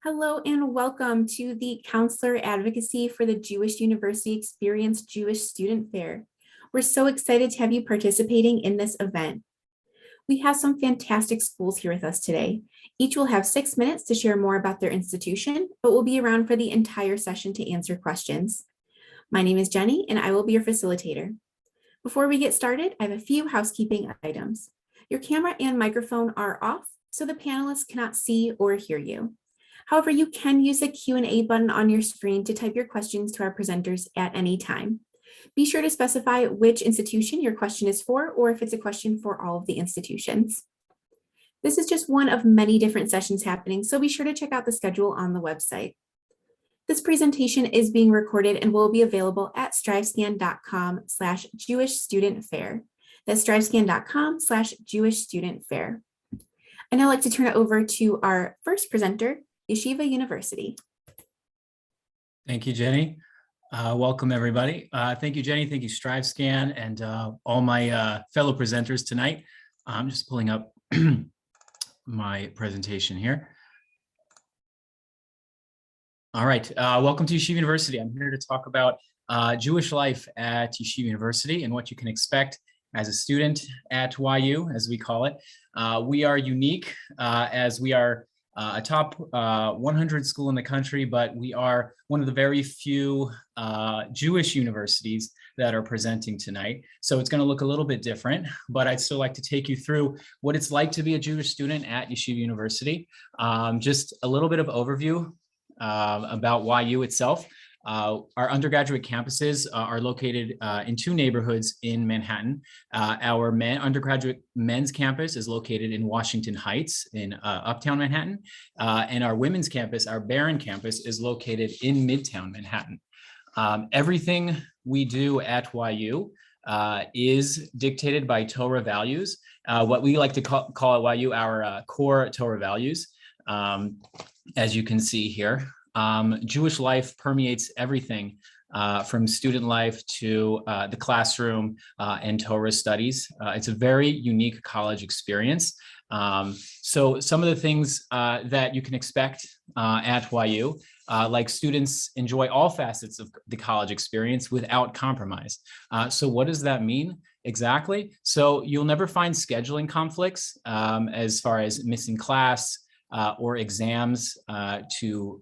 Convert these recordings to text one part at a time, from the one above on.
Hello and welcome to the Counselor Advocacy for the Jewish University Experience Jewish Student Fair. We're so excited to have you participating in this event. We have some fantastic schools here with us today. Each will have 6 minutes to share more about their institution, but will be around for the entire session to answer questions. My name is Jenny and I will be your facilitator. Before we get started, I have a few housekeeping items. Your camera and microphone are off, so the panelists cannot see or hear you. However, you can use the Q&A button on your screen to type your questions to our presenters at any time. Be sure to specify which institution your question is for, or if it's a question for all of the institutions. This is just one of many different sessions happening, so be sure to check out the schedule on the website. This presentation is being recorded and will be available at strivescan.com/Jewish Student Fair. That's strivescan.com/Jewish Student Fair. And I'd like to turn it over to our first presenter, Yeshiva University. Thank you, Jenny. Welcome, everybody. Thank you, Jenny. Thank you, StriveScan, and all my fellow presenters tonight. I'm just pulling up my presentation here. All right. Welcome to Yeshiva University. I'm here to talk about Jewish life at Yeshiva University and what you can expect as a student at YU, as we call it. We are unique as we are a top 100 school in the country, but we are one of the very few Jewish universities that are presenting tonight. So it's going to look a little bit different, but I'd still like to take you through what it's like to be a Jewish student at Yeshiva University. Just a little bit of overview about YU itself. Our undergraduate campuses are located in 2 neighborhoods in Manhattan. Our undergraduate men's campus is located in Washington Heights in Uptown Manhattan. And our women's campus, our Barron campus, is located in Midtown Manhattan. Everything we do at YU is dictated by Torah values, what we like to call at YU our core Torah values, as you can see here. Jewish life permeates everything from student life to the classroom and Torah studies. It's a very unique college experience. So some of the things that you can expect at YU, like students enjoy all facets of the college experience without compromise. So what does that mean exactly? So you'll never find scheduling conflicts as far as missing class or exams to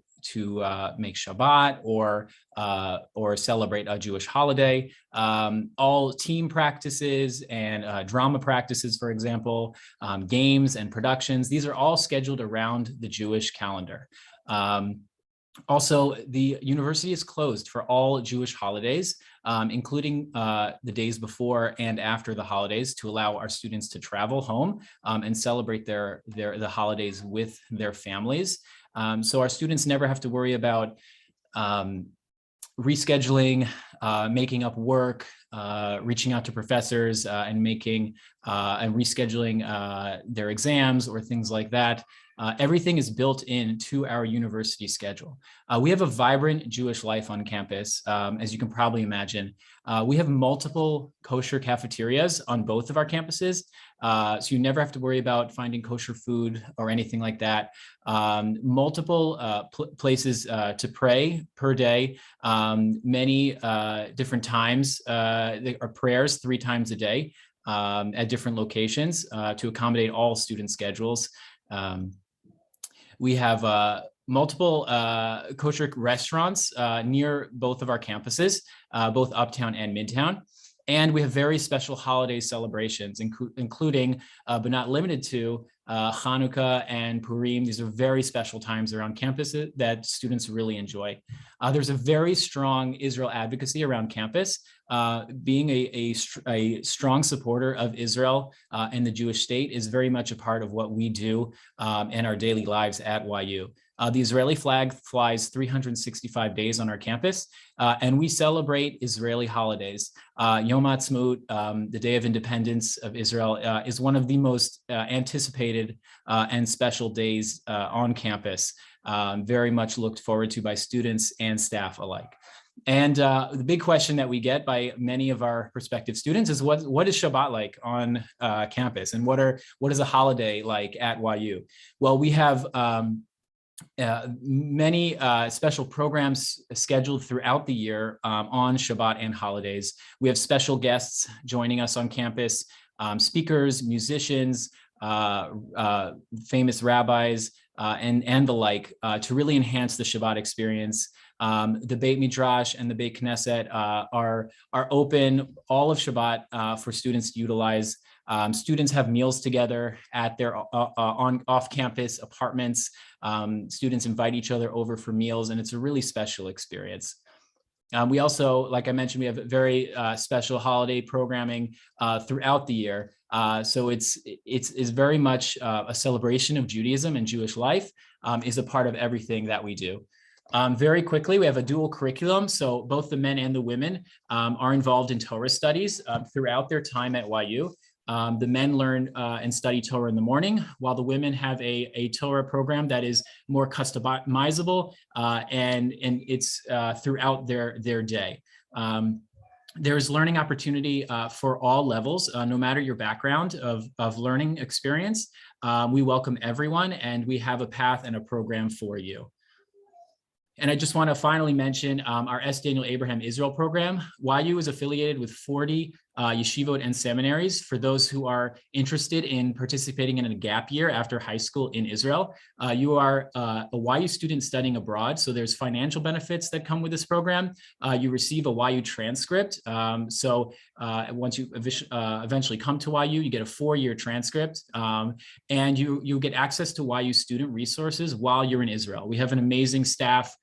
make Shabbat or celebrate a Jewish holiday. All team practices and drama practices, for example, games and productions, these are all scheduled around the Jewish calendar. Also, the university is closed for all Jewish holidays, including the days before and after the holidays, to allow our students to travel home and celebrate the holidays with their families. So our students never have to worry about rescheduling, making up work, reaching out to professors and rescheduling their exams or things like that. Everything is built into our university schedule. We have a vibrant Jewish life on campus, as you can probably imagine. We have multiple kosher cafeterias on both of our campuses, so you never have to worry about finding kosher food or anything like that. Multiple places to pray per day, many different times, or prayers 3 times a day at different locations to accommodate all student schedules. We have multiple kosher restaurants near both of our campuses, both Uptown and Midtown. And we have very special holiday celebrations, including, but not limited to, Hanukkah and Purim. These are very special times around campus that students really enjoy. There's a very strong Israel advocacy around campus. Being a strong supporter of Israel and the Jewish state is very much a part of what we do in our daily lives at YU. The Israeli flag flies 365 days on our campus, and we celebrate Israeli holidays. Yom Ha'atzmaut, the Day of Independence of Israel, is one of the most anticipated and special days on campus, very much looked forward to by students and staff alike. And the big question that we get by many of our prospective students is what is Shabbat like on campus, and what is a holiday like at YU? Well, we have many special programs scheduled throughout the year on Shabbat and holidays. We have special guests joining us on campus, speakers, musicians, famous rabbis, and the like, to really enhance the Shabbat experience. The Beit Midrash and the Beit Knesset are open all of Shabbat for students to utilize. Students have meals together at their off-campus apartments. Students invite each other over for meals, and it's a really special experience. We also, like I mentioned, we have very special holiday programming throughout the year. So it's very much a celebration of Judaism, and Jewish life is a part of everything that we do. Very quickly, we have a dual curriculum. So both the men and the women are involved in Torah studies throughout their time at YU. The men learn and study Torah in the morning, while the women have a Torah program that is more customizable, and it's throughout their day. There's learning opportunity for all levels, no matter your background of learning experience. We welcome everyone, and we have a path and a program for you. And I just want to finally mention our S. Daniel Abraham Israel program. YU is affiliated with 40 yeshivot and seminaries for those who are interested in participating in a gap year after high school in Israel. You are a YU student studying abroad, so there's financial benefits that come with this program. You receive a YU transcript. So once you eventually come to YU, you get a 4-year transcript, and you get access to YU student resources while you're in Israel. We have an amazing staff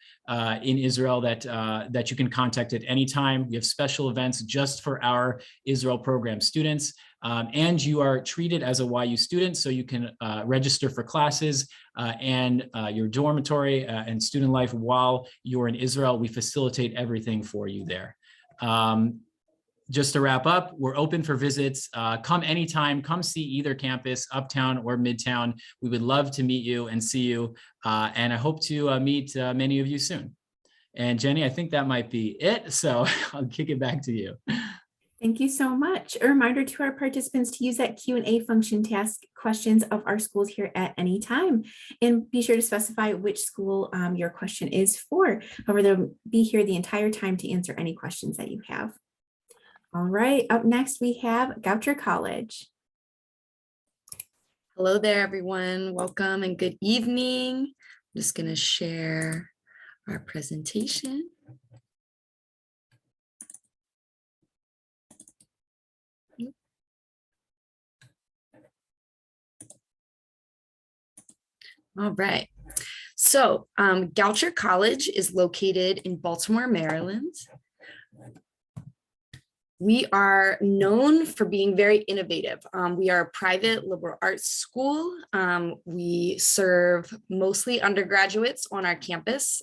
in Israel that you can contact at any time. We have special events just for our Israel program students, and you are treated as a YU student, so you can register for classes and your dormitory and student life while you're in Israel. We facilitate everything for you there. Just to wrap up, we're open for visits. Come anytime, come see either campus, Uptown or Midtown. We would love to meet you and see you. And I hope to meet many of you soon. And Jenny, I think that might be it. So I'll kick it back to you. Thank you so much. A reminder to our participants to use that Q&A function to ask questions of our schools here at any time. And be sure to specify which school your question is for. However, they'll be here the entire time to answer any questions that you have. All right, up next we have Goucher College. Hello there, everyone. Welcome and good evening. I'm just going to share our presentation. All right. So Goucher College is located in Baltimore, Maryland. We are known for being very innovative. We are a private liberal arts school. We serve mostly undergraduates on our campus.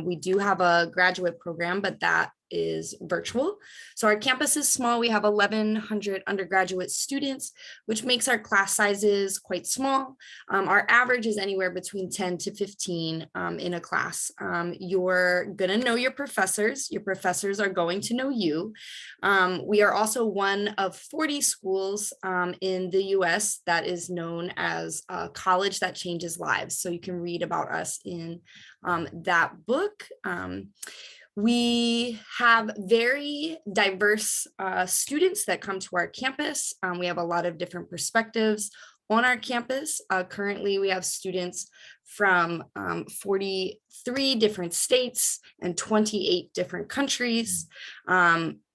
We do have a graduate program, but that is virtual. So our campus is small. We have 1,100 undergraduate students, which makes our class sizes quite small. Our average is anywhere between 10 to 15 in a class. You're gonna know your professors. Your professors are going to know you. We are also one of 40 schools in the US that is known as a college that changes lives. So you can read about us in that book. We have very diverse students that come to our campus. We have a lot of different perspectives on our campus. Currently, we have students from 43 different states and 28 different countries.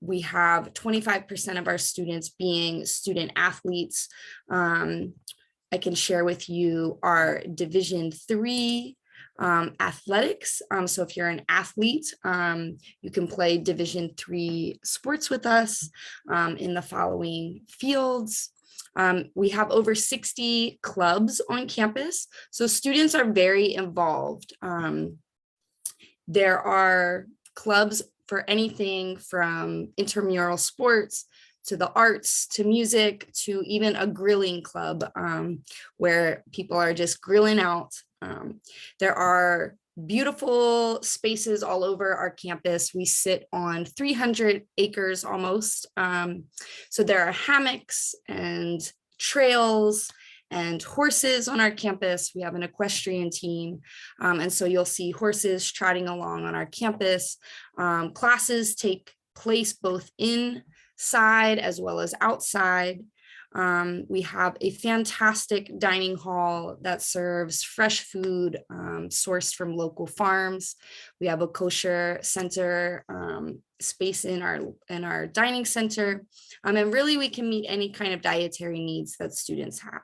We have 25% of our students being student athletes. I can share with you our Division III athletics. So if you're an athlete, you can play Division III sports with us in the following fields. We have over 60 clubs on campus, so students are very involved. There are clubs for anything from intramural sports to the arts, to music, to even a grilling club where people are just grilling out. There are beautiful spaces all over our campus. We sit on 300 acres almost. So there are hammocks and trails and horses on our campus. We have an equestrian team. And so you'll see horses trotting along on our campus. Classes take place both inside as well as outside. We have a fantastic dining hall that serves fresh food sourced from local farms. We have a kosher center space in our dining center. And really we can meet any kind of dietary needs that students have.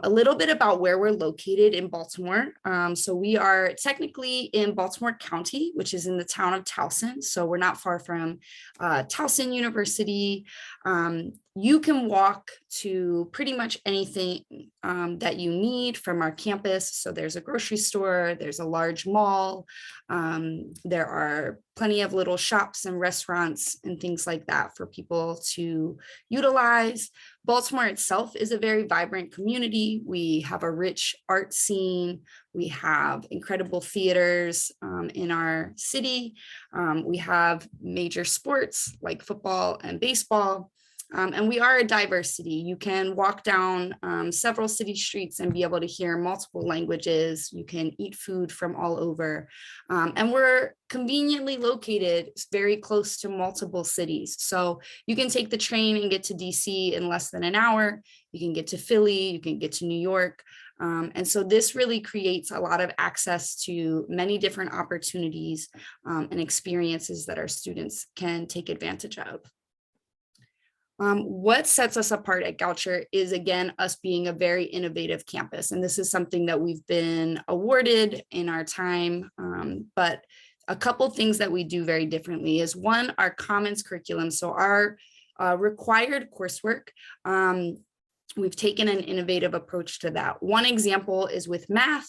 A little bit about where we're located in Baltimore. So we are technically in Baltimore County, which is in the town of Towson. So we're not far from Towson University. You can walk to pretty much anything that you need from our campus. So there's a grocery store, there's a large mall, there are plenty of little shops and restaurants and things like that for people to utilize. Baltimore itself is a very vibrant community. We have a rich art scene. We have incredible theaters in our city. We have major sports like football and baseball. And we are a diverse city. You can walk down several city streets and be able to hear multiple languages. You can eat food from all over. And we're conveniently located very close to multiple cities. So you can take the train and get to DC in less than an hour. You can get to Philly, you can get to New York. And so this really creates a lot of access to many different opportunities and experiences that our students can take advantage of. What sets us apart at Goucher is, again, us being a very innovative campus. And this is something that we've been awarded in our time. But a couple things that we do very differently is, one, our commons curriculum. So our required coursework, we've taken an innovative approach to that. One example is with math.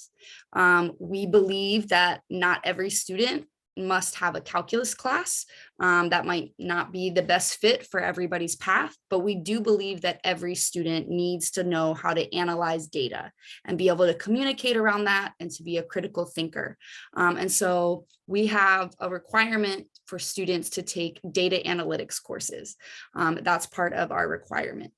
We believe that not every student must have a calculus class. That might not be the best fit for everybody's path, but we do believe that every student needs to know how to analyze data and be able to communicate around that and to be a critical thinker. And so we have a requirement for students to take data analytics courses. That's part of our requirement.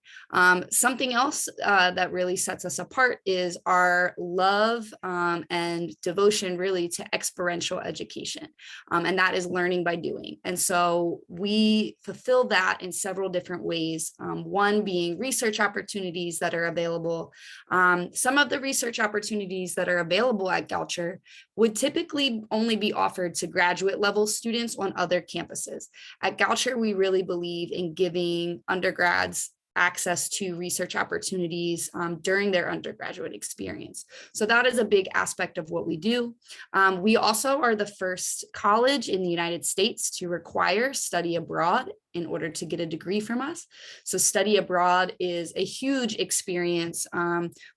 Something else that really sets us apart is our love and devotion really to experiential education. And that is learning by doing. And so we fulfill that in several different ways. One being research opportunities that are available. Some of the research opportunities that are available at Goucher would typically only be offered to graduate level students on other campuses. At Goucher, we really believe in giving undergrads access to research opportunities during their undergraduate experience. So that is a big aspect of what we do. We also are the first college in the United States to require study abroad in order to get a degree from us. So study abroad is a huge experience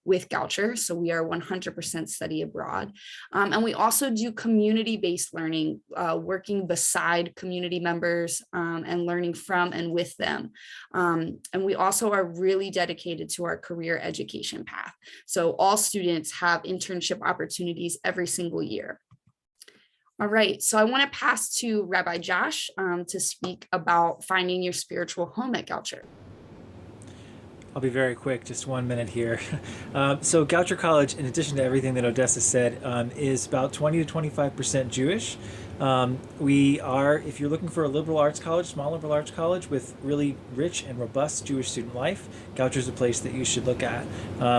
with Goucher. So we are 100% study abroad. And we also do community-based learning, working beside community members and learning from and with them. And we also are really dedicated to our career education path. So all students have internship opportunities every single year. All right, so I want to pass to Rabbi Josh to speak about finding your spiritual home at Goucher. I'll be very quick, just 1 minute here. So Goucher College, in addition to everything that Odessa said, is about 20 to 25% Jewish. We are, if you're looking for a liberal arts college, small liberal arts college with really rich and robust Jewish student life, Goucher is a place that you should look at.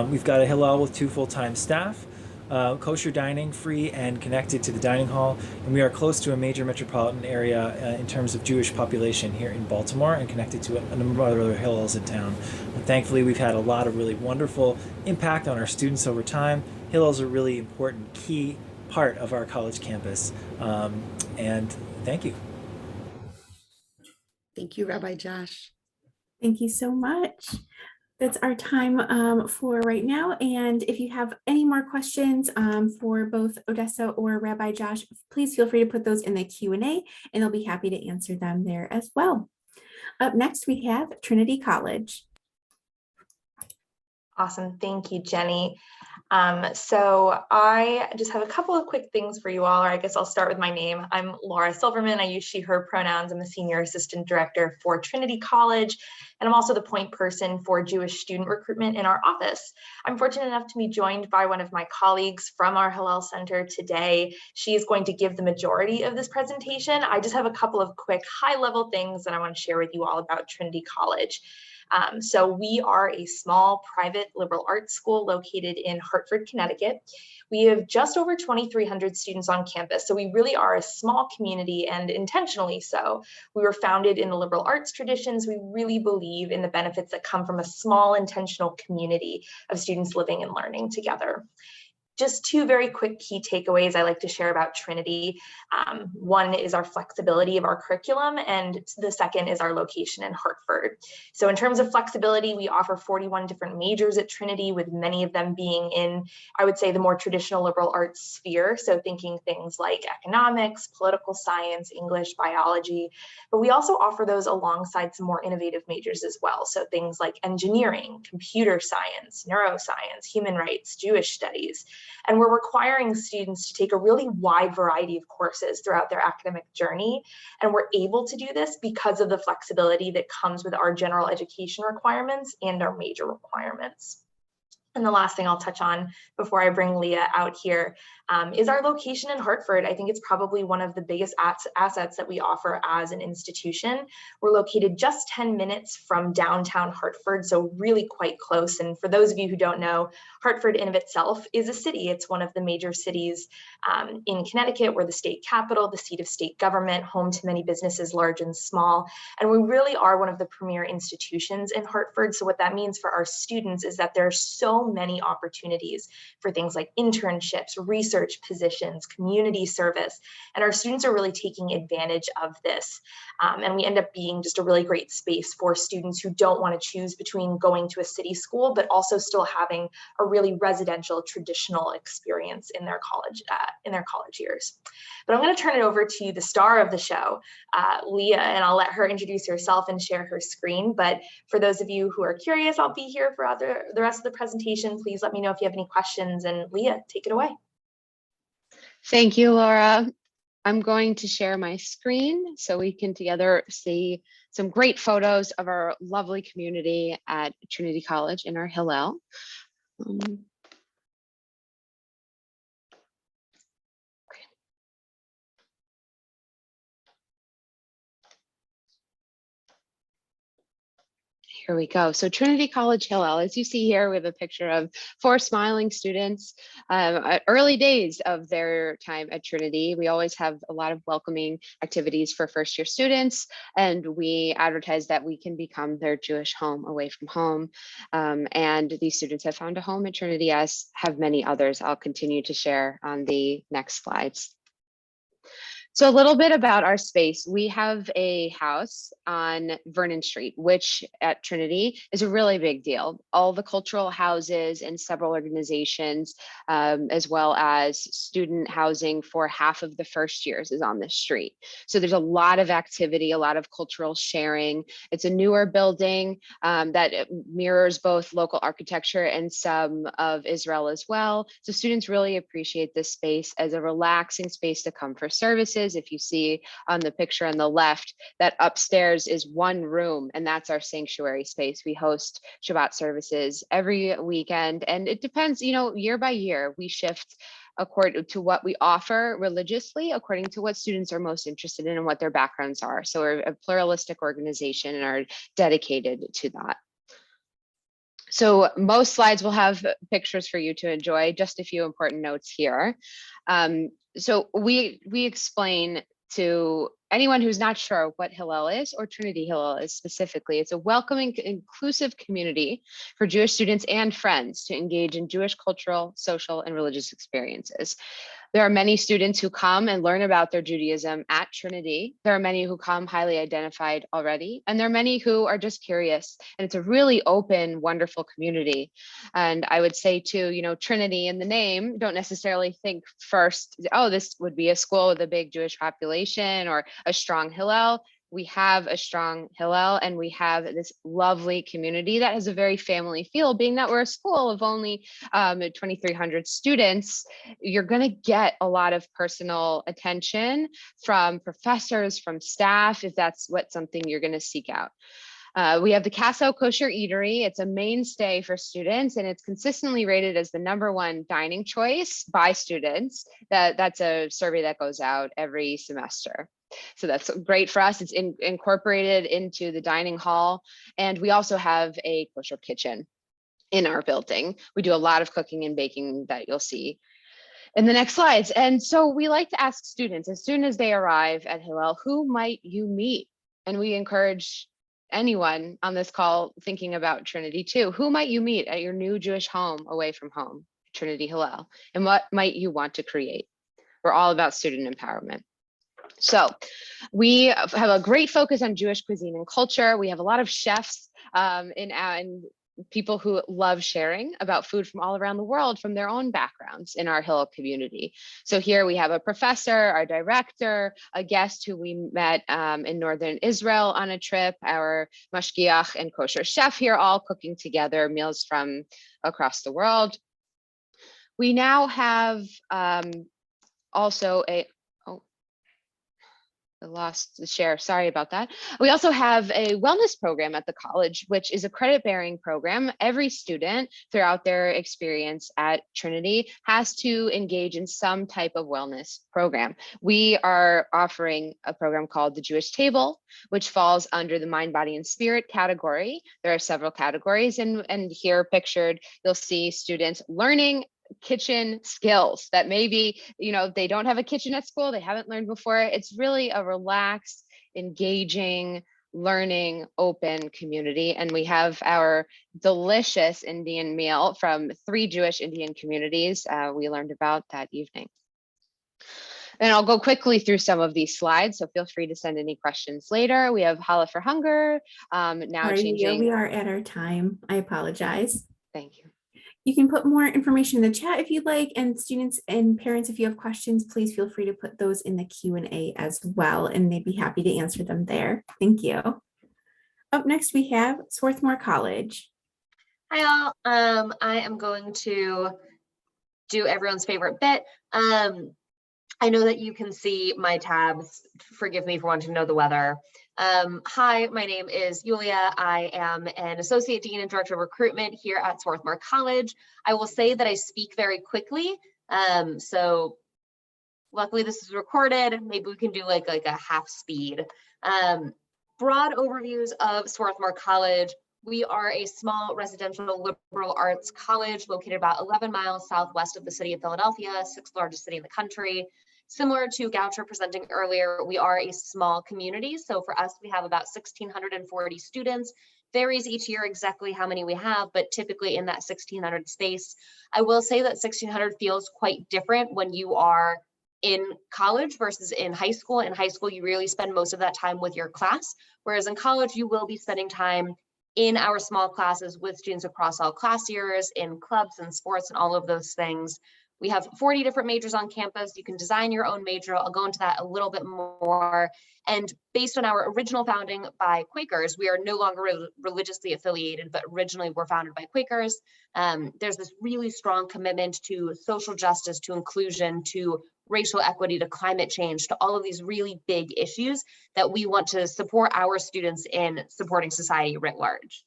We've got a Hillel with 2 full-time staff. Kosher dining, free and connected to the dining hall, and we are close to a major metropolitan area in terms of Jewish population here in Baltimore and connected to a number of other Hillels in town. And thankfully, we've had a lot of really wonderful impact on our students over time. Hillels are a really important key part of our college campus, and thank you. Thank you, Rabbi Josh. Thank you so much. That's our time for right now. And if you have any more questions for both Odessa or Rabbi Josh, please feel free to put those in the Q&A and they'll be happy to answer them there as well. Up next, we have Trinity College. Awesome. Thank you, Jenny. So I just have a couple of quick things for you all, or I guess I'll start with my name. I'm Laura Silverman. I use she, her pronouns. I'm the Senior Assistant Director for Trinity College, and I'm also the point person for Jewish student recruitment in our office. I'm fortunate enough to be joined by one of my colleagues from our Hillel Center today. She is going to give the majority of this presentation. I just have a couple of quick high-level things that I want to share with you all about Trinity College. So we are a small private liberal arts school located in Hartford, Connecticut. We have just over 2,300 students on campus, so we really are a small community, and intentionally so. We were founded in the liberal arts traditions. We really believe in the benefits that come from a small intentional community of students living and learning together. Just two very quick key takeaways I like to share about Trinity. One is our flexibility of our curriculum, and the second is our location in Hartford. So in terms of flexibility, we offer 41 different majors at Trinity, with many of them being in, I would say, the more traditional liberal arts sphere. So thinking things like economics, political science, English, biology, but we also offer those alongside some more innovative majors as well. So things like engineering, computer science, neuroscience, human rights, Jewish studies. And we're requiring students to take a really wide variety of courses throughout their academic journey. And we're able to do this because of the flexibility that comes with our general education requirements and our major requirements. And the last thing I'll touch on before I bring Leah out here is our location in Hartford. I think it's probably one of the biggest assets that we offer as an institution. We're located just 10 minutes from downtown Hartford, so really quite close. And for those of you who don't know, Hartford in of itself is a city. It's one of the major cities in Connecticut. We're the state capital, the seat of state government, home to many businesses, large and small. And we really are one of the premier institutions in Hartford. So what that means for our students is that there are so many opportunities for things like internships, research positions, community service, and our students are really taking advantage of this. And we end up being just a really great space for students who don't want to choose between going to a city school, but also still having a really residential, traditional experience in their college years. But I'm going to turn it over to the star of the show, Leah, and I'll let her introduce herself and share her screen. But for those of you who are curious, I'll be here for the rest of the presentation. Please let me know if you have any questions. And Leah, take it away. Thank you, Laura. I'm going to share my screen so we can together see some great photos of our lovely community at Trinity College in our Hillel. Here we go. So Trinity College Hillel, as you see here, we have a picture of 4 smiling students, early days of their time at Trinity. We always have a lot of welcoming activities for first-year students, and we advertise that we can become their Jewish home away from home. And these students have found a home at Trinity, as have many others. I'll continue to share on the next slides. So a little bit about our space. We have a house on Vernon Street, which at Trinity is a really big deal. All the cultural houses and several organizations, as well as student housing for half of the first years is on this street. So there's a lot of activity, a lot of cultural sharing. It's a newer building that mirrors both local architecture and some of Israel as well. So students really appreciate this space as a relaxing space to come for services. If you see on the picture on the left, that upstairs is one room, and that's our sanctuary space. We host Shabbat services every weekend, and it depends, year by year, we shift according to what we offer religiously, according to what students are most interested in and what their backgrounds are. So we're a pluralistic organization and are dedicated to that. So most slides will have pictures for you to enjoy. Just a few important notes here. So we explain to anyone who's not sure what Hillel is, or Trinity Hillel is specifically. It's a welcoming, inclusive community for Jewish students and friends to engage in Jewish cultural, social, and religious experiences. There are many students who come and learn about their Judaism at Trinity. There are many who come highly identified already, and there are many who are just curious. And it's a really open, wonderful community. And I would say too, Trinity in the name, don't necessarily think first, oh, this would be a school with a big Jewish population or a strong Hillel. we have a strong Hillel, and we have this lovely community that has a very family feel. Being that we're a school of only 2,300 students, you're going to get a lot of personal attention from professors, from staff, if that's something you're going to seek out. We have the Casso Kosher Eatery. It's a mainstay for students, and it's consistently rated as the #1 dining choice by students. That's a survey that goes out every semester. So that's great for us. It's incorporated into the dining hall. And we also have a kosher kitchen in our building. We do a lot of cooking and baking that you'll see in the next slides. And so we like to ask students, as soon as they arrive at Hillel, who might you meet? And we encourage anyone on this call thinking about Trinity too. Who might you meet at your new Jewish home away from home, Trinity Hillel? And what might you want to create? We're all about student empowerment. So we have a great focus on Jewish cuisine and culture. We have a lot of chefs and people who love sharing about food from all around the world from their own backgrounds in our Hillel community. So here we have a professor, our director, a guest who we met in Northern Israel on a trip, our mashgiach and kosher chef here, all cooking together meals from across the world. We now have also I lost the share, sorry about that. We also have a wellness program at the college, which is a credit-bearing program. Every student throughout their experience at Trinity has to engage in some type of wellness program. We are offering a program called the Jewish Table, which falls under the mind, body, and spirit category. There are several categories, and here pictured, you'll see students learning kitchen skills that maybe, they don't have a kitchen at school, they haven't learned before. It's really a relaxed, engaging, learning, open community. And we have our delicious Indian meal from 3 Jewish Indian communities we learned about that evening. And I'll go quickly through some of these slides, so feel free to send any questions later. We have Challah for Hunger, now Sorry, changing. we are at our time. I apologize. Thank you. You can put more information in the chat if you'd like, and students and parents, if you have questions, please feel free to put those in the Q&A as well, and they'd be happy to answer them there. Thank you. Up next, we have Swarthmore College. Hi all, I am going to do everyone's favorite bit. I know that you can see my tabs. Forgive me for wanting to know the weather. Hi, my name is Yulia. I am an Associate Dean and Director of Recruitment here at Swarthmore College. I will say that I speak very quickly. So luckily this is recorded. Maybe we can do like a half speed. Broad overviews of Swarthmore College. We are a small residential liberal arts college located about 11 miles southwest of the city of Philadelphia, 6th largest city in the country. Similar to Goucher presenting earlier, we are a small community. So for us, we have about 1,640 students. Varies each year exactly how many we have, but typically in that 1,600 space. I will say that 1,600 feels quite different when you are in college versus in high school. In high school, you really spend most of that time with your class, whereas in college, you will be spending time in our small classes with students across all class years, in clubs and sports and all of those things. We have 40 different majors on campus. You can design your own major. I'll go into that a little bit more. And based on our original founding by Quakers, we are no longer religiously affiliated, but originally were founded by Quakers. There's this really strong commitment to social justice, to inclusion, to racial equity, to climate change, to all of these really big issues that we want to support our students in supporting society writ large.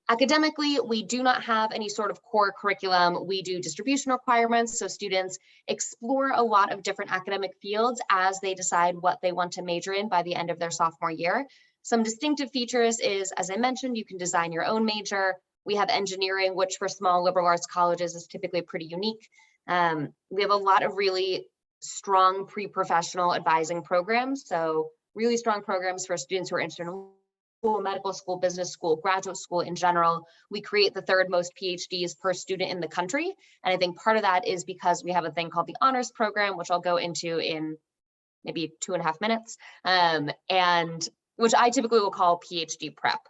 Academically, we do not have any sort of core curriculum. We do distribution requirements, so students explore a lot of different academic fields as they decide what they want to major in by the end of their sophomore year. Some distinctive features is, as I mentioned, you can design your own major. We have engineering, which for small liberal arts colleges is typically pretty unique. We have a lot of really strong pre-professional advising programs, so really strong programs for students who are interested in school, medical school, business school, graduate school in general. We create the 3rd most PhDs per student in the country. And I think part of that is because we have a thing called the honors program, which I'll go into in maybe 2.5 minutes, and which I typically will call PhD prep.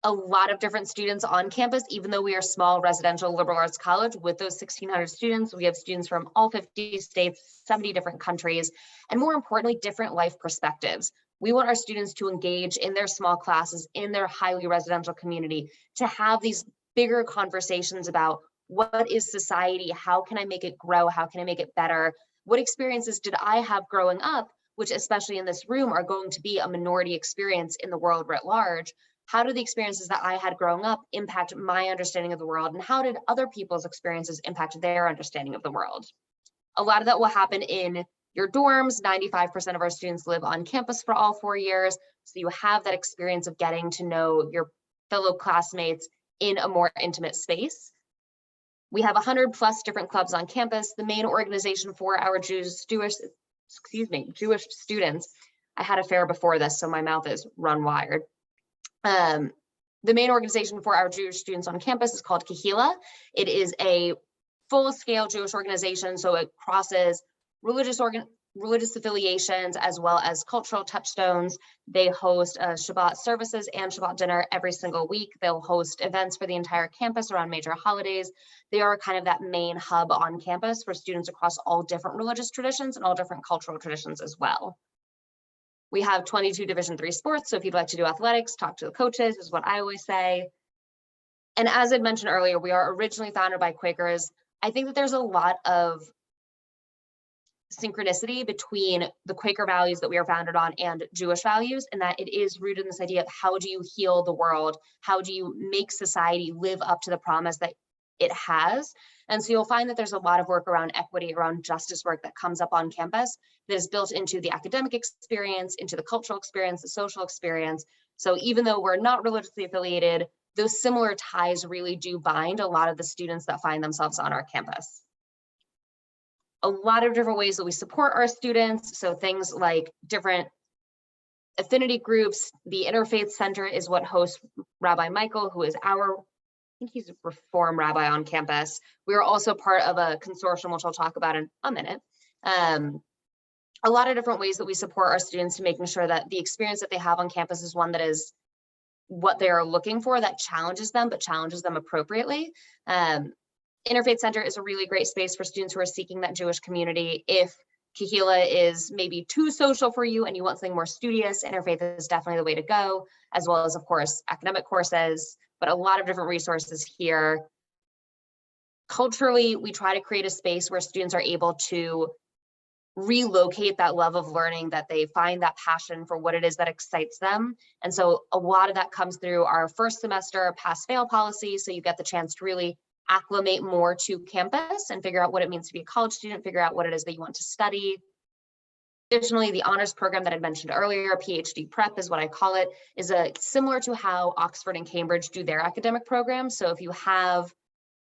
a lot of different students on campus, even though we are a small residential liberal arts college with those 1,600 students. We have students from all 50 states, 70 different countries, and more importantly, different life perspectives. We want our students to engage in their small classes, in their highly residential community, to have these bigger conversations about what is society, how can I make it grow, how can I make it better, what experiences did I have growing up, which especially in this room are going to be a minority experience in the world writ large. How do the experiences that I had growing up impact my understanding of the world, and how did other people's experiences impact their understanding of the world? A lot of that will happen in your dorms. 95% of our students live on campus for all 4 years. So you have that experience of getting to know your fellow classmates in a more intimate space. We have 100 plus different clubs on campus. The main organization for our Jewish students, I had a fair before this, so my mouth is run wired. The main organization for our Jewish students on campus is called CAJUE. It is a full-scale Jewish organization, so it crosses religious affiliations as well as cultural touchstones. They host Shabbat services and Shabbat dinner every single week. They'll host events for the entire campus around major holidays. They are kind of that main hub on campus for students across all different religious traditions and all different cultural traditions as well. We have 22 Division III sports, so if you'd like to do athletics, talk to the coaches, is what I always say. And as I mentioned earlier, we are originally founded by Quakers. I think that there's a lot of synchronicity between the Quaker values that we are founded on and Jewish values, and that it is rooted in this idea of how do you heal the world? How do you make society live up to the promise that it has? And so you'll find that there's a lot of work around equity, around justice work that comes up on campus that is built into the academic experience, into the cultural experience, the social experience. So even though we're not religiously affiliated, those similar ties really do bind a lot of the students that find themselves on our campus. A lot of different ways that we support our students. So things like different affinity groups. The Interfaith Center is what hosts Rabbi Michael, who is our, I think he's a Reform rabbi on campus. We are also part of a consortium, which I'll talk about in a minute. A lot of different ways that we support our students to making sure that the experience that they have on campus is one that is what they are looking for, that challenges them, but challenges them appropriately. Interfaith Center is a really great space for students who are seeking that Jewish community. If CAJUE is maybe too social for you and you want something more studious, Interfaith is definitely the way to go, as well as, of course, academic courses, but a lot of different resources here. Culturally, we try to create a space where students are able to relocate that love of learning, that they find that passion for what it is that excites them. And so a lot of that comes through our first semester pass-fail policy. So you get the chance to really acclimate more to campus and figure out what it means to be a college student, figure out what it is that you want to study. Additionally, the honors program that I mentioned earlier, PhD prep is what I call it, is similar to how Oxford and Cambridge do their academic programs. So if you have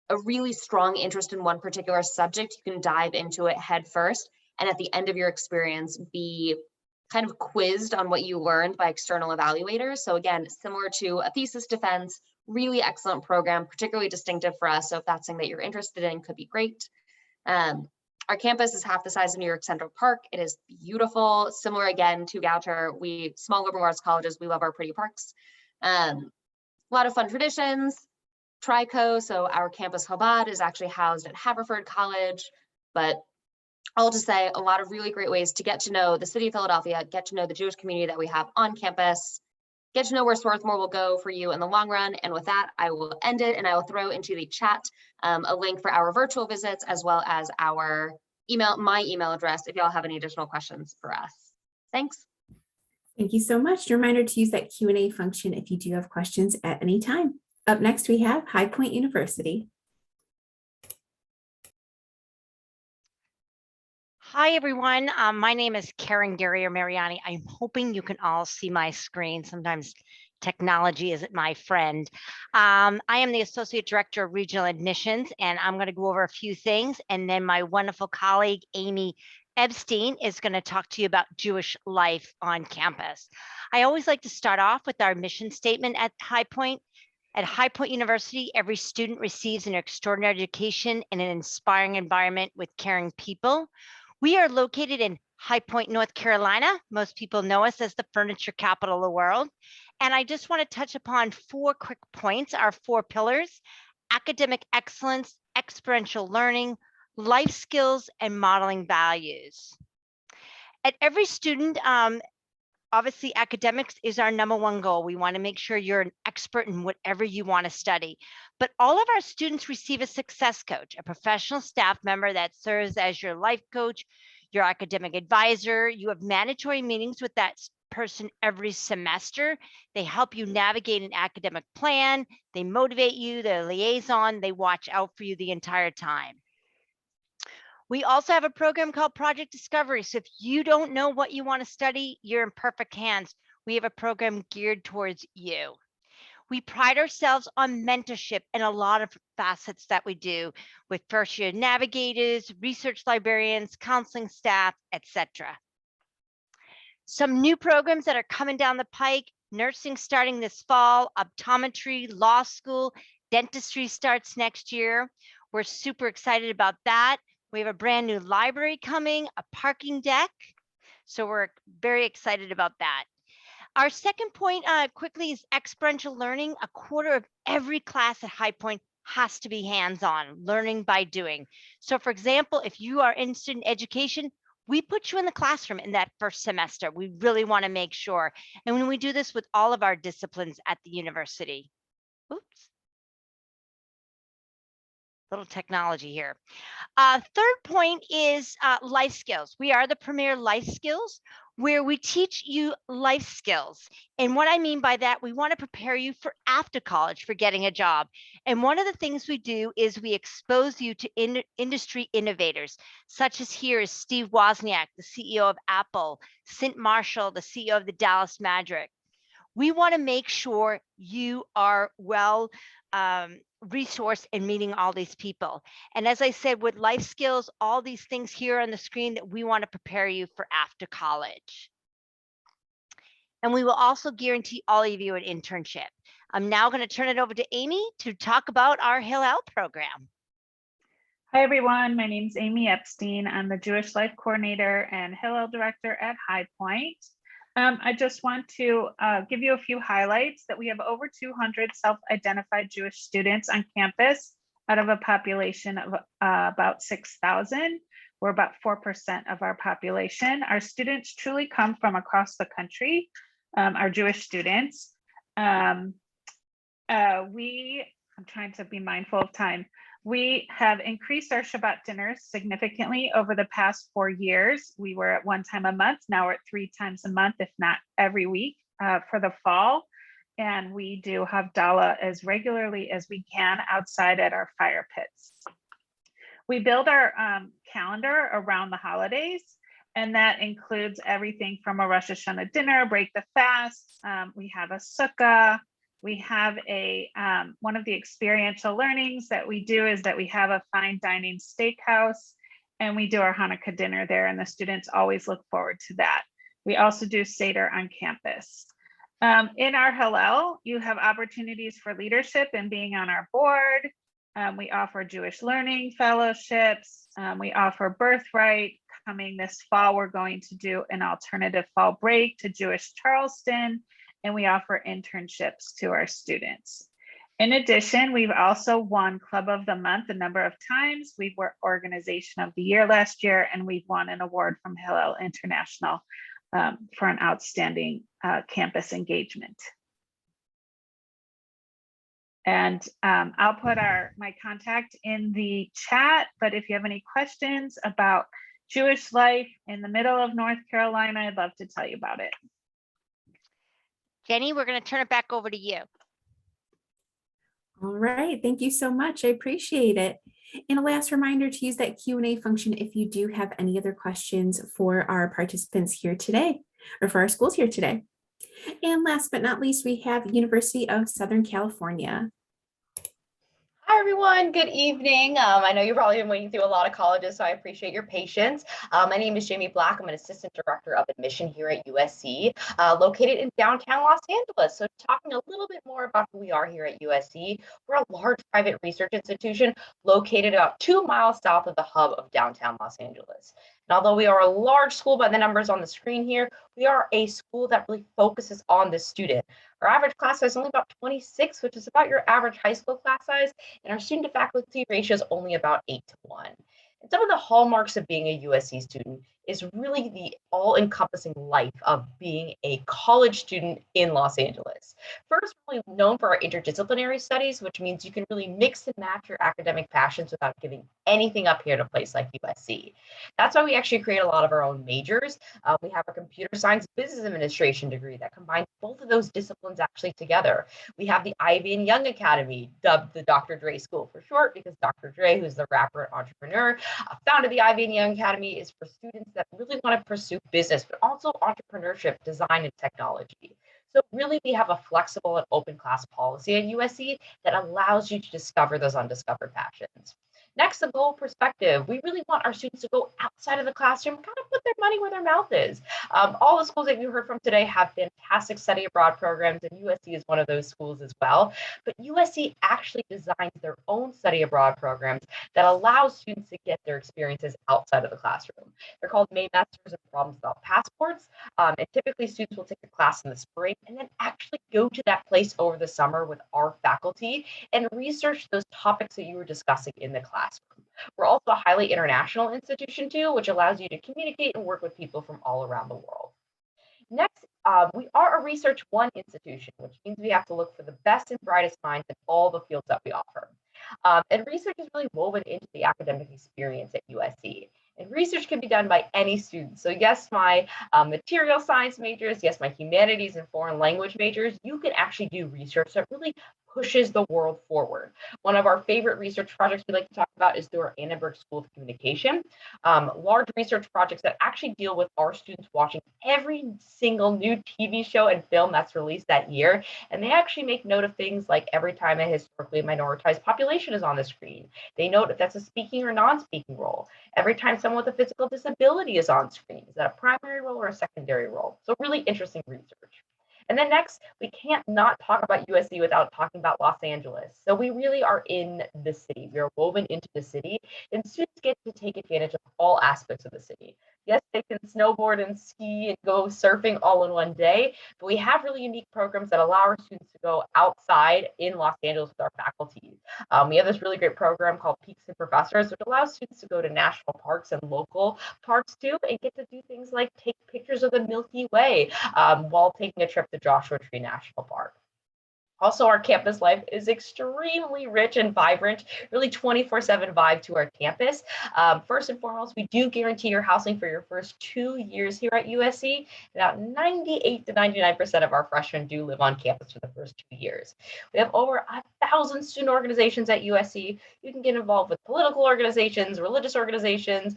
a really strong interest in one particular subject, you can dive into it head first. And at the end of your experience, be kind of quizzed on what you learned by external evaluators. So again, similar to a thesis defense, really excellent program, particularly distinctive for us. So if that's something that you're interested in, could be great. Our campus is half the size of New York Central Park. It is beautiful, similar again to Goucher. Small liberal arts colleges, we love our pretty parks. A lot of fun traditions. Trico, so our campus Chabad is actually housed at Haverford College, but all to say, a lot of really great ways to get to know the city of Philadelphia, get to know the Jewish community that we have on campus, get to know where Swarthmore will go for you in the long run. And with that, I will end it, and I will throw into the chat a link for our virtual visits, as well as our my email address, if y'all have any additional questions for us. Thanks. Thank you so much. A reminder to use that Q&A function if you do have questions at any time. Up next, we have High Point University. Hi, everyone. My name is Karen Gary or Mariani. I'm hoping you can all see my screen. Sometimes technology isn't my friend. I am the Associate Director of Regional Admissions, and I'm going to go over a few things. And then my wonderful colleague, Amy Epstein, is going to talk to you about Jewish life on campus. I always like to start off with our mission statement at High Point. At High Point University, every student receives an extraordinary education in an inspiring environment with caring people. We are located in High Point, North Carolina. Most people know us as the furniture capital of the world. And I just want to touch upon 4 quick points, our 4 pillars: academic excellence, experiential learning, life skills, and modeling values. At every student, obviously academics is our #1 goal. We want to make sure you're an expert in whatever you want to study. But all of our students receive a success coach, a professional staff member that serves as your life coach, your academic advisor. You have mandatory meetings with that person every semester. They help you navigate an academic plan. They motivate you, they're liaison, they watch out for you the entire time. We also have a program called Project Discovery. So if you don't know what you want to study, you're in perfect hands. We have a program geared towards you. We pride ourselves on mentorship and a lot of facets that we do with first year navigators, research librarians, counseling staff, etc. Some new programs that are coming down the pike: nursing starting this fall, optometry, law school, dentistry starts next year. We're super excited about that. We have a brand new library coming, a parking deck. So we're very excited about that. Our second point quickly is experiential learning. A quarter of every class at High Point has to be hands-on, learning by doing. So for example, if you are interested in education, we put you in the classroom in that first semester. We really want to make sure. And when we do this with all of our disciplines at the university. Oops. Little technology here. Third point is life skills. We are the premier life skills, where we teach you life skills. And what I mean by that, we want to prepare you for after college, for getting a job. And one of the things we do is we expose you to industry innovators, such as here is Steve Wozniak, the CEO of Apple, Cint Marshall, the CEO of the Dallas Mavericks. We want to make sure you are well resourced in meeting all these people. And as I said, with life skills, all these things here on the screen that we want to prepare you for after college. And we will also guarantee all of you an internship. I'm now going to turn it over to Amy to talk about our Hillel program. Hi, everyone. My name is Amy Epstein. I'm the Jewish Life Coordinator and Hillel Director at High Point. I just want to give you a few highlights that we have over 200 self-identified Jewish students on campus out of a population of about 6,000. We're about 4% of our population. Our students truly come from across the country, our Jewish students. I'm trying to be mindful of time. We have increased our Shabbat dinners significantly over the past 4 years. We were at 1 time a month. Now we're at 3 times a month, if not every week for the fall. And we do have Dala as regularly as we can outside at our fire pits. We build our calendar around the holidays, and that includes everything from a Rosh Hashanah dinner, break the fast. We have a sukkah. We have one of the experiential learnings that we do is that we have a fine dining steakhouse, and we do our Hanukkah dinner there, and the students always look forward to that. We also do Seder on campus. In our Hillel, you have opportunities for leadership and being on our board. We offer Jewish Learning Fellowships. We offer Birthright. Coming this fall, we're going to do an alternative fall break to Jewish Charleston, and we offer internships to our students. In addition, we've also won Club of the Month a number of times. We were Organization of the Year last year, and we've won an award from Hillel International for an outstanding campus engagement. And I'll put my contact in the chat, but if you have any questions about Jewish life in the middle of North Carolina, I'd love to tell you about it. Jenny, we're going to turn it back over to you. All right, thank you so much. I appreciate it. And a last reminder to use that Q&A function if you do have any other questions for our participants here today, or for our schools here today. And last but not least, we have University of Southern California. Hi, everyone. Good evening. I know you've probably been waiting through a lot of colleges, so I appreciate your patience. My name is Jamie Black. I'm an Assistant Director of Admission here at USC, located in downtown Los Angeles. So talking a little bit more about who we are here at USC, we're a large private research institution located about 2 miles south of the hub of downtown Los Angeles. And although we are a large school by the numbers on the screen here, we are a school that really focuses on the student. Our average class size is only about 26, which is about your average high school class size, and our student to faculty ratio is only about 8-to-1. And some of the hallmarks of being a USC student is really the all-encompassing life of being a college student in Los Angeles. First, really known for our interdisciplinary studies, which means you can really mix and match your academic passions without giving anything up here at a place like USC. That's why we actually create a lot of our own majors. We have a computer science business administration degree that combines both of those disciplines actually together. We have the Ivy and Young Academy, dubbed the Dr. Dre School for short, because Dr. Dre, who's the rapper and entrepreneur, founded the Ivy and Young Academy, is for students that really want to pursue business, but also entrepreneurship, design, and technology. So really, we have a flexible and open class policy at USC that allows you to discover those undiscovered passions. Next, the goal perspective. We really want our students to go outside of the classroom, kind of put their money where their mouth is. All the schools that you heard from today have fantastic study abroad programs, and USC is one of those schools as well. But USC actually designs their own study abroad programs that allow students to get their experiences outside of the classroom. They're called Maymasters and Problems Without Passports. And typically students will take a class in the spring and then actually go to that place over the summer with our faculty and research those topics that you were discussing in the classroom. We're also a highly international institution too, which allows you to communicate and work with people from all around the world. Next, we are a Research One institution, which means we have to look for the best and brightest minds in all the fields that we offer. And research is really woven into the academic experience at USC. And research can be done by any student. So yes, my material science majors, yes, my humanities and foreign language majors, you can actually do research that really pushes the world forward. One of our favorite research projects we like to talk about is through our Annenberg School of Communication. Large research projects that actually deal with our students watching every single new TV show and film that's released that year. And they actually make note of things like every time a historically minoritized population is on the screen. They note if that's a speaking or non-speaking role. Every time someone with a physical disability is on screen, is that a primary role or a secondary role? So really interesting research. And then next, we can't not talk about USC without talking about Los Angeles. So we really are in the city. We are woven into the city, and students get to take advantage of all aspects of the city. Yes, they can snowboard and ski and go surfing all in one day, but we have really unique programs that allow our students to go outside in Los Angeles with our faculty. We have this really great program called Peaks and Professors, which allows students to go to national parks and local parks too, and get to do things like take pictures of the Milky Way while taking a trip to Joshua Tree National Park. Also, our campus life is extremely rich and vibrant, really 24/7 vibe to our campus. First and foremost, we do guarantee your housing for your first 2 years here at USC. About 98 to 99% of our freshmen do live on campus for the first 2 years. We have over 1,000 student organizations at USC. You can get involved with political organizations, religious organizations,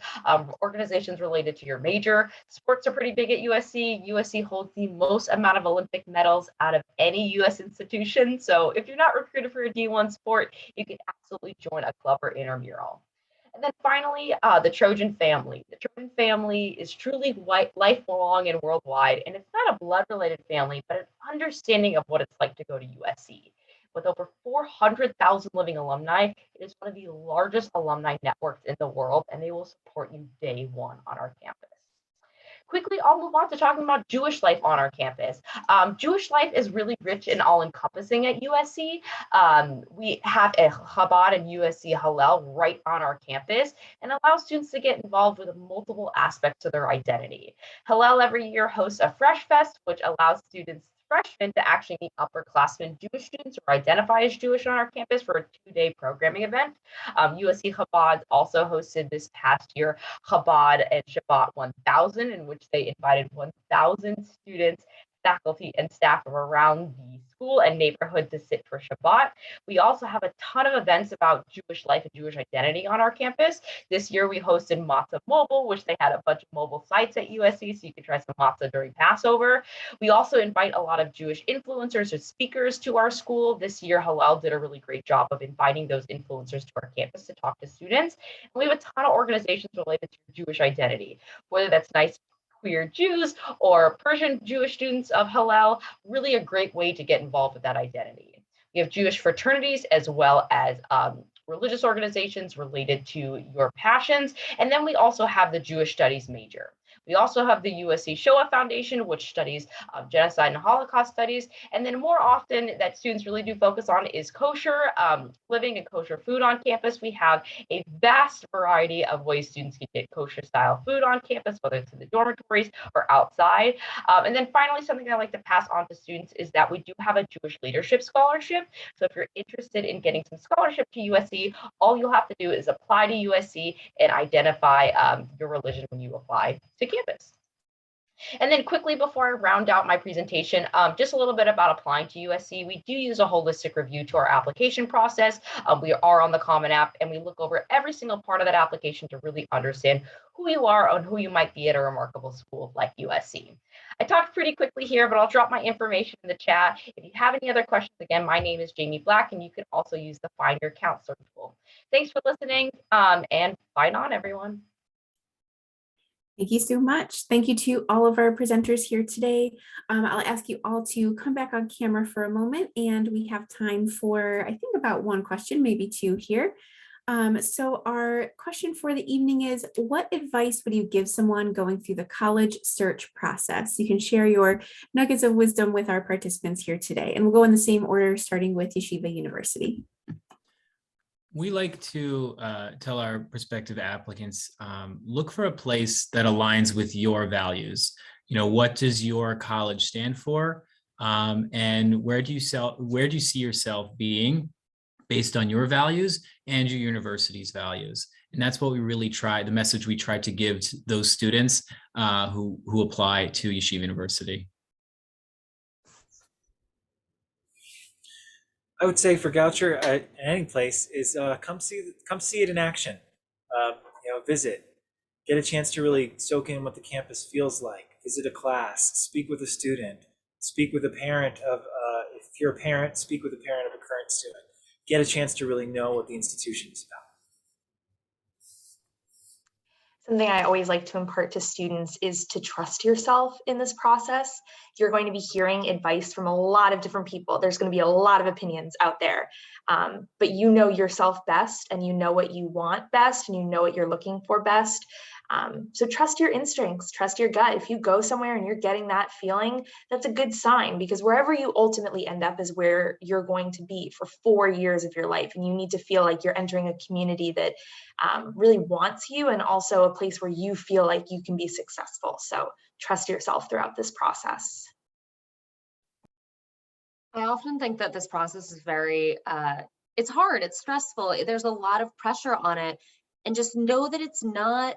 organizations related to your major. Sports are pretty big at USC. USC holds the most amount of Olympic medals out of any US institution. So if you're not recruited for a D1 sport, you can absolutely join a club or intramural. And then finally, the Trojan family. The Trojan family is truly lifelong and worldwide, and it's not a blood-related family, but an understanding of what it's like to go to USC. With over 400,000 living alumni, it is one of the largest alumni networks in the world, and they will support you day one on our campus. Quickly, I'll move on to talking about Jewish life on our campus. Jewish life is really rich and all-encompassing at USC. We have a Chabad and USC Hillel right on our campus and allows students to get involved with multiple aspects of their identity. Hillel every year hosts a Fresh Fest, which allows freshmen to actually meet upperclassmen Jewish students or identify as Jewish on our campus for a 2-day programming event. USC Chabad also hosted this past year Chabad and Shabbat 1000, in which they invited 1,000 students, faculty, and staff from around the school and neighborhood to sit for Shabbat. We also have a ton of events about Jewish life and Jewish identity on our campus. This year we hosted Matzah Mobile, which they had a bunch of mobile sites at USC, so you could try some matzah during Passover. We also invite a lot of Jewish influencers or speakers to our school. This year, Hillel did a really great job of inviting those influencers to our campus to talk to students. And we have a ton of organizations related to Jewish identity, whether that's nice queer Jews or Persian Jewish students of Hillel, really a great way to get involved with that identity. We have Jewish fraternities as well as religious organizations related to your passions. And then we also have the Jewish Studies major. We also have the USC Shoah Foundation, which studies genocide and Holocaust studies. And then more often that students really do focus on is kosher living and kosher food on campus. We have a vast variety of ways students can get kosher style food on campus, whether it's in the dormitories or outside. And then finally, something I like to pass on to students is that we do have a Jewish leadership scholarship. So if you're interested in getting some scholarship to USC, all you'll have to do is apply to USC and identify your religion when you apply to campus. And then quickly before I round out my presentation, just a little bit about applying to USC. We do use a holistic review to our application process. We are on the Common App, and we look over every single part of that application to really understand who you are and who you might be at a remarkable school like USC. I talked pretty quickly here, but I'll drop my information in the chat. If you have any other questions, again, my name is Jamie Black, and you can also use the Find Your Counselor tool. Thanks for listening, and bye on, everyone. Thank you so much. Thank you to all of our presenters here today. I'll ask you all to come back on camera for a moment, and we have time for, I think, about one question, maybe two here. So our question for the evening is, what advice would you give someone going through the college search process? You can share your nuggets of wisdom with our participants here today, and we'll go in the same order, starting with Yeshiva University. We like to tell our prospective applicants, look for a place that aligns with your values. You know, what does your college stand for? And where do you see yourself being based on your values and your university's values? And that's what we really the message we try to give to those students who apply to Yeshiva University. I would say for Goucher at any place is come see it in action. Visit, get a chance to really soak in what the campus feels like. Visit a class, speak with a student, speak with a parent of. If you're a parent, speak with a parent of a current student. Get a chance to really know what the institution is about. Something I always like to impart to students is to trust yourself in this process. You're going to be hearing advice from a lot of different people. There's going to be a lot of opinions out there, but you know yourself best, and you know what you want best, and you know what you're looking for best. So trust your instincts, trust your gut. If you go somewhere and you're getting that feeling, that's a good sign, because wherever you ultimately end up is where you're going to be for 4 years of your life. And you need to feel like you're entering a community that really wants you, and also a place where you feel like you can be successful. So trust yourself throughout this process. I often think that this process is very, it's hard, it's stressful. There's a lot of pressure on it, and just know that it's not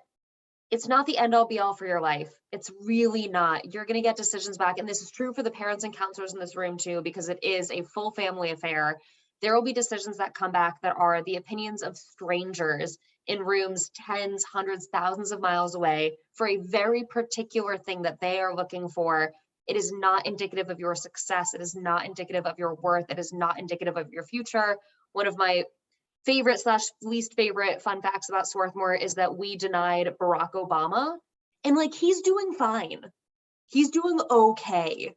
the end all be all for your life. It's really not. You're going to get decisions back. And this is true for the parents and counselors in this room too, because it is a full family affair. There will be decisions that come back that are the opinions of strangers in rooms tens, hundreds, thousands of miles away for a very particular thing that they are looking for. It is not indicative of your success. It is not indicative of your worth. It is not indicative of your future. One of my favorite / least favorite fun facts about Swarthmore is that we denied Barack Obama, and like, he's doing fine. He's doing okay.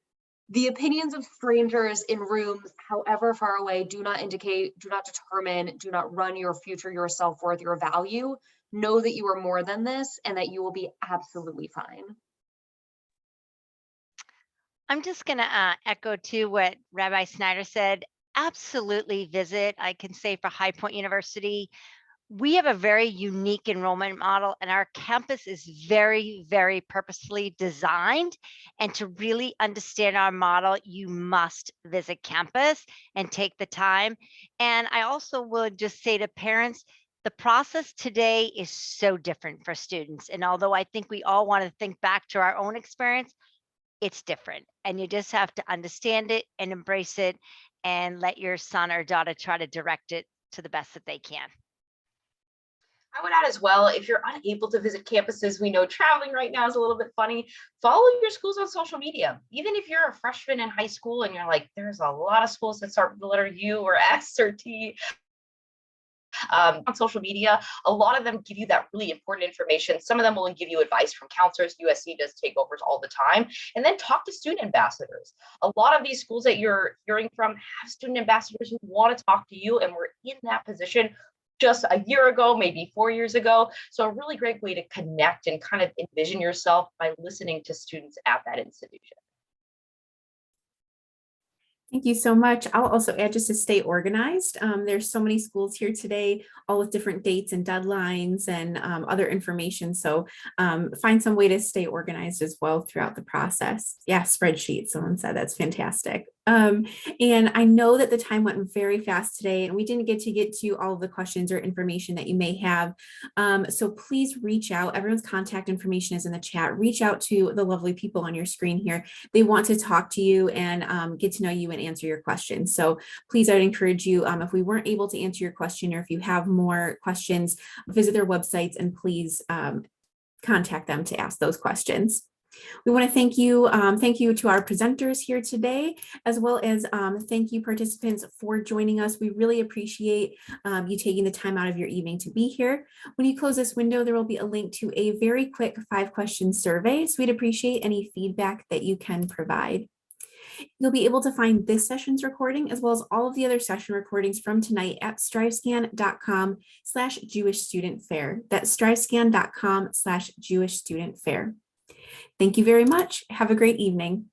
The opinions of strangers in rooms, however far away, do not indicate, do not determine, do not run your future, your self-worth, your value. Know that you are more than this, and that you will be absolutely fine. I'm just going to echo to what Rabbi Snyder said. Absolutely visit. I can say for High Point University, we have a very unique enrollment model, and our campus is very, very purposefully designed. And to really understand our model, you must visit campus and take the time. And I also would just say to parents, the process today is so different for students. And although I think we all want to think back to our own experience, it's different. And you just have to understand it and embrace it, and let your son or daughter try to direct it to the best that they can. I would add as well, if you're unable to visit campuses, we know traveling right now is a little bit funny. Follow your schools on social media. Even if you're a freshman in high school and you're like, there's a lot of schools that start with the letter U or S or T. On social media, a lot of them give you that really important information. Some of them will give you advice from counselors. USC does takeovers all the time. And then talk to student ambassadors. A lot of these schools that you're hearing from have student ambassadors who want to talk to you, and we're in that position. just a year ago, maybe 4 years ago. So a really great way to connect and kind of envision yourself by listening to students at that institution. Thank you so much. I'll also add, just to stay organized. There's so many schools here today, all with different dates and deadlines and other information. So find some way to stay organized as well throughout the process. Yeah, spreadsheet, someone said, that's fantastic. And I know that the time went very fast today and we didn't get to all of the questions or information that you may have. So please reach out. Everyone's contact information is in the chat. Reach out to the lovely people on your screen here. They want to talk to you and get to know you and answer your questions. So please, I'd encourage you, if we weren't able to answer your question or if you have more questions, visit their websites and please contact them to ask those questions. We want to thank you to our presenters here today, as well as thank you participants for joining us. We really appreciate you taking the time out of your evening to be here. When you close this window, there will be a link to a very quick 5-question survey. So we'd appreciate any feedback that you can provide. You'll be able to find this session's recording as well as all of the other session recordings from tonight at strivescan.com/Jewish Student Fair. That's strivescan.com/Jewish Student Fair. Thank you very much. Have a great evening.